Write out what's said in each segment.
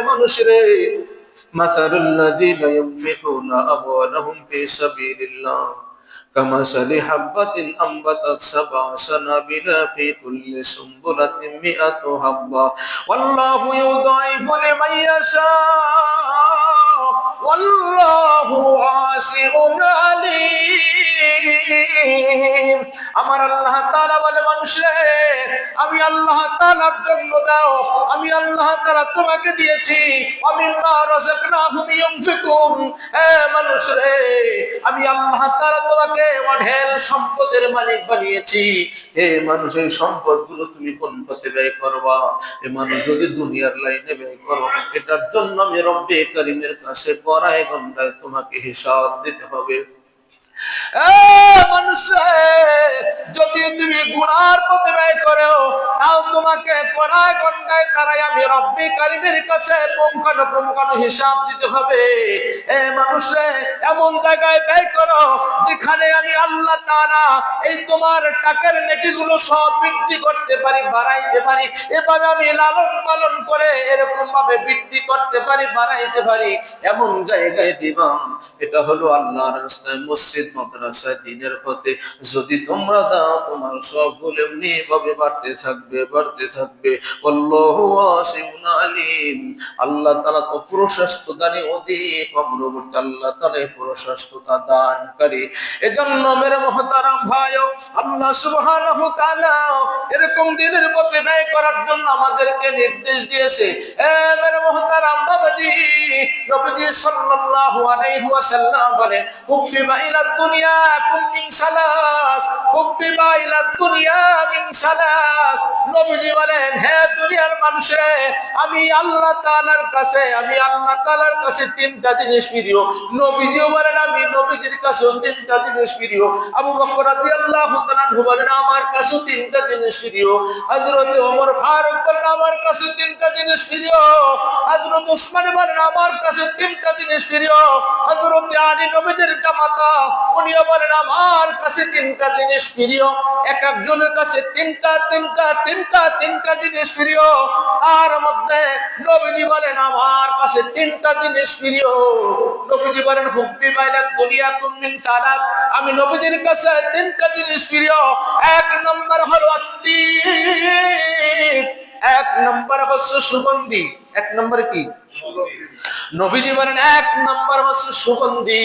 মানুষরে মাসালুল্লাযীনা ইউনফিকুনা আমওয়ালাহুম ফি সাবিলিল্লাহ কামাসালি হাববাতিন আম্বাতাত সাবআ সানাবিলা ফি কুল্লি সুমবুলাতিন মিআতু হাব্বা ওয়াল্লাহু ইউদাইফু লিমান ইয়াশা ওয়াল্লাহু ওয়াসিউন আলীম। আমার আল্লাহ তাআলা বলে, মানুষরে আমি আল্লাহ তাআলার জন্য দাও, আমি আল্লাহ তাআলা তোমাকে দিয়েছি। আমিম্মা রাযাকনাহুম ইউনফিকুন, হে মানুষ রে, আমি আল্লাহ তাআলা তোমাকে অঢেল সম্পদের মালিক বানিয়েছি। হে মানুষ, এই সম্পদগুলো তুমি কোন পথে ব্যয় করবা? এ মানুষ যদি দুনিয়ার লাইনে ব্যয় করো, এটার জন্য আমি রব্বে কারীমের কাছে পরায় গন্ডায় তোমাকে হিসাব দিতে হবে। মানুষ যদি তুমি গুনার পথে ব্যয় করো, তাও তোমাকে পরায় গন্ডায় তারাই আমি রব্বে কারীমের কাছে পুঙ্খানুপুঙ্খানু হিসাব দিতে হবে। মানুষ এমন জায়গায় ব্যয় করো যেখানে আমি আল্লাহ তাআলা এই তোমার টাকার নেকিগুলো সব বৃদ্ধি করতে পারি, বাড়াইতে পারি। এভাবে আমি লালন পালন করে এরকম ভাবে বৃদ্ধি করতে পারি, বাড়াইতে পারি, এমন জায়গায় দিবা। এটা হলো আল্লাহর রাস্তায়, মসজিদ, মাদ্রাসায়, দ্বীনের পথে যদি তোমরা দাও, তোমার সবগুলো এমনি ভাবে বাড়তে থাকবে, বাড়তে থাকবে। আল্লাহু ওয়াসিউন আলীম। আল্লাহ তাআলা তো প্রশস্ত দানে অধিক অগ্রবর্তী, আল্লাহ তাআলা প্রশস্ততা দানকারী। এজন্য মেরে মুহতারাম ভাইও, আল্লাহ সুবহানাহু ওয়া তাআলা এরকম দ্বীনের পথে ব্যয় করার জন্য আমাদেরকে নির্দেশ দিয়েছে। মেরে মুহতারাম বাবাজি, নবীজি সাল্লাল্লাহু আলাইহি ওয়াসাল্লাম বলেন, হুব্বিবা ইলাদ দুনিয়া কুম মিন সালাস, হুব্বিবা ইলাদ দুনিয়া মিন সালাস। নবীজি বলেন, হে দুনিয়ার মানুষে, আমি আল্লাহ তাআলার কাছে, আমি আল্লাহ তাআলার কাছে তিনটা জিনিস প্রিয়। নবীজিও বলেন, আমি নবীজির কাছেও তিনটা জিনিস প্রিয়। আবু বকর রাদিয়াল্লাহু তাআলা বলেন, আমার কাছেও তিনটা জিনিস প্রিয়। হযরত ওমর ফারুক বলেন, আমার কাছে তিনটা জিনিস প্রিয়। হযরত উসমান বলেন, আমার কাছে তিনটা জিনিস প্রিয়। হযরত আলী নবীজির জামাতা, উনিও বলেন, আমার কাছে তিনটা জিনিস প্রিয়। এক একজনের কাছে তিনটা তিনটা তিনটা তিনটা জিনিস প্রিয়। আর মধ্যে নবীজি বলেন, আমার কাছে তিনটা জিনিস প্রিয়। নবীজি বলেন, হুব্বিবা ইলাদ দুনিয়া কুম মিন সালাস, আমি নবীজির কাছে তিনটা জিনিস প্রিয়। এক নম্বর হলো আত্মীব, এক নম্বর হচ্ছে সুগন্ধি। এক নম্বর কি? নবীজি বলেন, এক নম্বর হচ্ছে সুগন্ধি।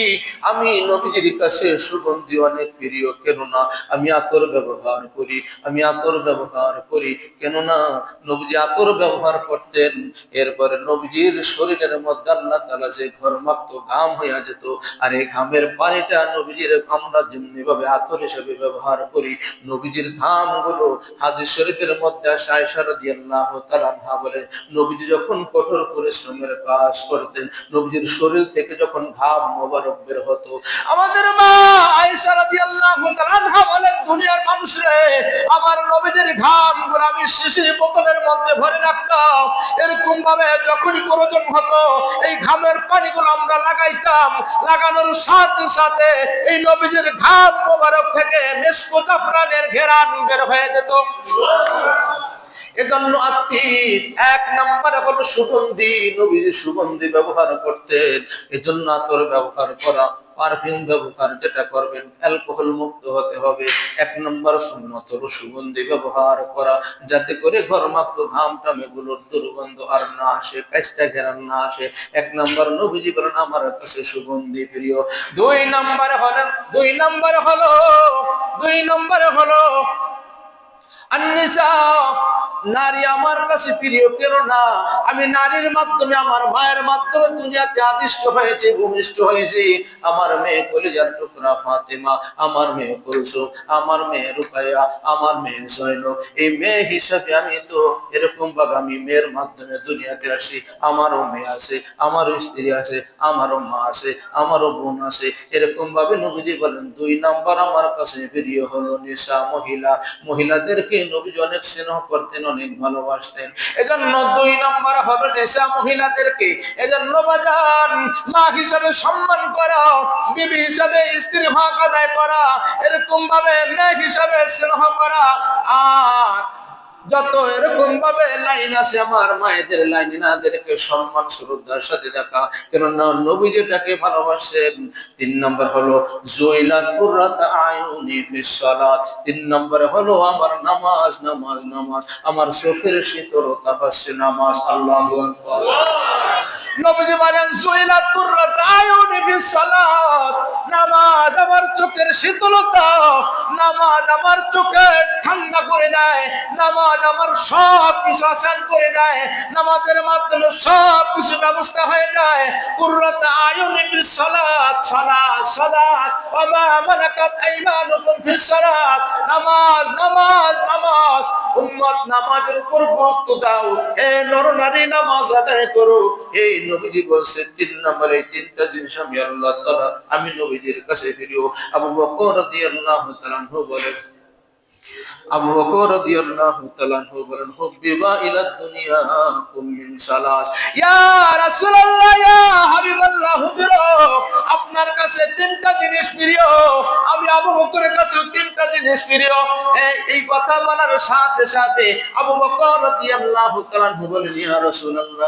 আমি নবীজির কাছে সুগন্ধি অনেক প্রিয়। কেননা আমি আতর ব্যবহার করি, আমি আতর ব্যবহার করি। কেননা নবীজি আতর ব্যবহার করতেন, এরপরে নবীজির শরীরের মধ্যে আল্লাহ তাআলা যে ঘর্মাক্ত ঘাম হইয়া যেত, আর এই ঘামের পানিটা নবীজির আমরা যেমনি ভাবে আতর হিসেবে ব্যবহার করি, নবীজির ঘাম গুলো হাদিস শরীফের মধ্যে আসে, আয়েশা রাদিয়াল্লাহু তাআলা আনহা বলে, নবীজি যখন কঠোর পরিশ্রমের কাজ করতেন, নবীজির শরীর থেকে যখন ঘাম মোবারক বের হতো, আমাদের মা আয়েশা রাদিয়াল্লাহু তাআলা আনহা বলেন, দুনিয়ার মানুষ রে, আমার নবীজির ঘাম গুলো আমি শিশির বোতলের মধ্যে ভরে রাখতাম। এরকম ভাবে যখন প্রয়োজন হতো, এই ঘামের পানিগুলো আমরা লাগাইতাম। লাগানোর সাথে সাথে এই নবীজির ঘাম মোবারক থেকে মিশক জাফরানের ঘেরান বের হয়ে যেত। এজন্য আত্মীব এক নম্বরে হলো সুগন্ধি। নবীজি সুগন্ধি ব্যবহার করতেন। এজন্য আতর ব্যবহার করা, পারফিউম ব্যবহার যেটা করবেন, অ্যালকোহল মুক্ত হতে হবে। এক নম্বর সুন্নত হলো সুগন্ধি ব্যবহার করা, যাতে করে ঘর্মাক্ত ঘামটা মেগুলোর দুর্গন্ধ আর না আসে, কাজটা ঘেরান না আসে। এক নম্বর নবীজি বলেন, আমার কাছে সুগন্ধি প্রিয়। দুই নম্বরে হলো আন-নিসা, নারী আমার কাছে প্রিয়। কেন না আমি নারীর মাধ্যমে, আমার মায়ের মাধ্যমে দুনিয়াতে আদিষ্ট হয়েছে, ভূমিষ্ঠ হয়েছে। আমার মেয়ে কলিজার টুকরা ফাতেমা, আমার মেয়ে কুলসুম, আমার মেয়ে রুকাইয়া, আমার মেয়ে জয়নব। এই মেয়ে হিসাবে আমি তো এরকম ভাবে আমি মেয়ের মাধ্যমে দুনিয়াতে আসি। আমারও মেয়ে আছে, আমারও স্ত্রী আছে, আমারও মা আছে, আমারও বোন আছে। এরকম ভাবে নবীজি বলেন, দুই নাম্বার আমার কাছে প্রিয় হলো নিসা, মহিলা। মহিলাদেরকে নবীজি অনেক স্নেহ করতেন, অনেক ভালোবাসতেন। এজন্য দুই নম্বর হলো নিসা, মহিলাদেরকে। এজন্য বাজান, মা হিসাবে সম্মান করা, বিবি হিসাবে স্ত্রী হক আদায় করা, এরকম ভাবে মেয়ে হিসাবে স্নেহ করা। আর যত এরকম ভাবে লাইন আছে আমার মায়েদের লাইন, এনাদেরকে সম্মান শ্রদ্ধার সাথে দেখা, কেননা নবীজিটাকে ভালোবাসেন। 3 নম্বর হলো জুইলাত কুররাত আয়ুনি ফিস সালাত। 3 নম্বরে হলো আমার নামাজ, নামাজ, নামাজ, আমার চোখের শীতলতা হচ্ছে নামাজ। আল্লাহু আকবার। নবীজি বলেন জুইলাত কুররাত আয়ুনি ফিস সালাত, নামাজ আমার চোখের শীতলতা, নামাজ আমার চোখে ঠান্ডা করে দেয়, নামাজ আমার সব কিছু আসান করে দেয়, নামাজের মাধ্যমে সব কিছু ব্যবস্থা হয়ে যায়। কুররাত আয়ুনি ফিস সালাত, সালাত, সালাত, ওয়া মা মালাকাত আইমানুকুম ফিস সালাত, নামাজ, নামাজ, নামাজ। উম্মত নামাজের উপর গুরুত্ব দাও, এ নরনারী নামাজ আদায় করো। এই নবীজি বলছে 3 নম্বরে এই 3টা জিনিস আমি আল্লাহ তাআলা আমি নবীজির কাছে ফিরিও। আবু বকর রাদিয়াল্লাহু তাআলা আনহু বলেন, আবু বকর রাদিয়াল্লাহু তাআলা আনহু বলেন, হুব্বিবা ইলা দুনিয়া কুম মিন সালাস। ইয়া রাসূলুল্লাহ, ইয়া হাবিবাল্লাহ, হুজুর আপনার কাছে 3টা জিনিস প্রিয়, আমি আবু বকরের কাছে 3টা জিনিস প্রিয়। এই কথা বলার সাথে সাথে আবু বকর রাদিয়াল্লাহু তাআলা আনহু বলেন, ইয়া রাসূলুল্লাহ